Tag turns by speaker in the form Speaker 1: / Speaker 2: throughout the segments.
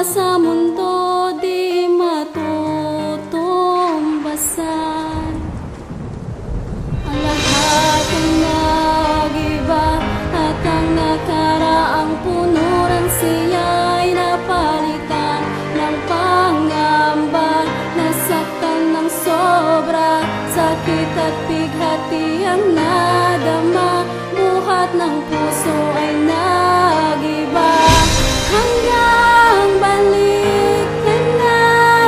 Speaker 1: sa mundo di matutumbasan. Ang lahat ay nag-iba at ang nakaraang punuran siya'y napalitan ng pangamba. Nasaktan ng sobra, sakit at bighati ang nadama. Buhat ng puso ay nag-iba. Hanggang balik ka na,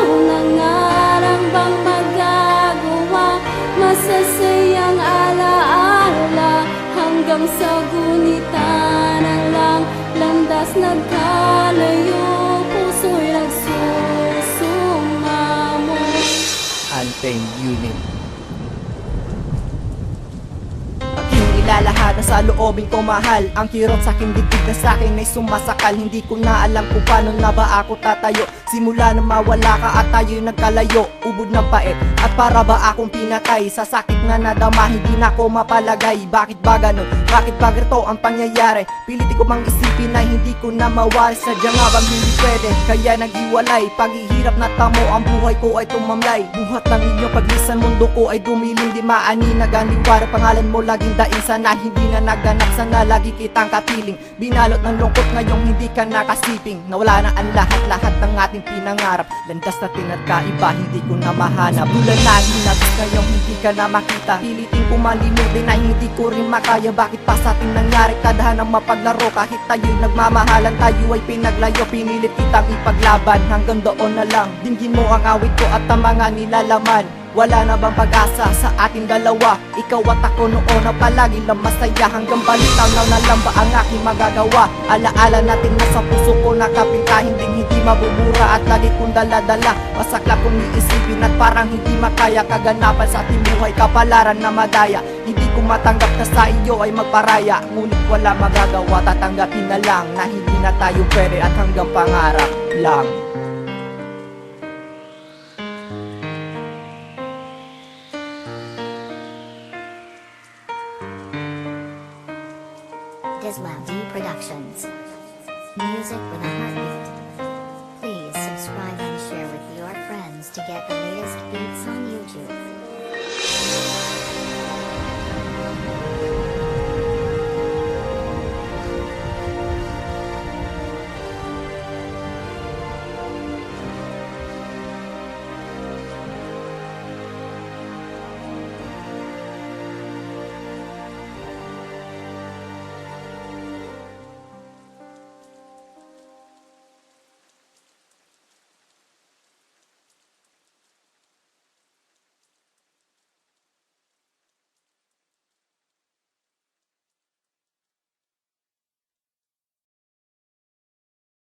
Speaker 1: nangarang bang magagawa? Masasayang alaala hanggang sa gunitan na lang. Landas nagkalayo, puso'y nagsusumamo.
Speaker 2: Untamed Unit. Ilalahad na sa loobin ko mahal ang kirot sa aking dibdib na sa akin ay sumasakal. Hindi ko na alam kung paano na ba ako tatayo. Simula na mawala ka at tayo'y nagkalayo. Ubod ng pait at para ba akong pinatay. Sa sakit na nadama hindi na ako mapalagay. Bakit ba ganun? Bakit ba ganito ang pangyayari? Pilitin ko mang isipin na hindi ko na mawari. Sadya nga bang hindi pwede kaya naghiwalay. Paghihirap na tamo ang buhay ko ay tumamlay. Buhat ng inyong paglisan mundo ko ay dumilim. Di maani naganiwara pangalan mo laging daing. Sana hindi na naganap, sana lagi kitang kapiling. Binalot ng lungkot ngayong hindi ka nakasiping. Nawala na ang lahat-lahat ng ating pinangarap. Landas na tinagkaiba, hindi ko na mahanap. Tulan na hinabis ngayong hindi ka na makita. Pilitin ko malimutin na hindi ko rin makaya. Bakit pa sa ating nangyari tadhanang mapaglaro? Kahit tayo'y nagmamahalan, tayo ay pinaglayo. Pinilit kitang ipaglaban, hanggang doon na lang. Dinggin mo ang awit ko at ang mga nilalaman. Wala na bang pag-asa sa ating dalawa? Ikaw at ako noon na palagi lang masaya. Hanggang balitaw na lang ba ang aking magagawa? Alaala natin na sa puso ko nakapinta. Hindi mabubura at lagi kong daladala. Masaklap kong iisipin at parang hindi makaya. Kaganapan sa ating buhay, kapalaran na madaya. Hindi ko matanggap na sa iyo ay magparaya. Ngunit wala magagawa, tatanggapin na lang na hindi na tayo pwede at hanggang pangarap lang.
Speaker 3: Islam D Productions. Music with a heartbeat. Please subscribe and share with your friends to get the latest beats on YouTube.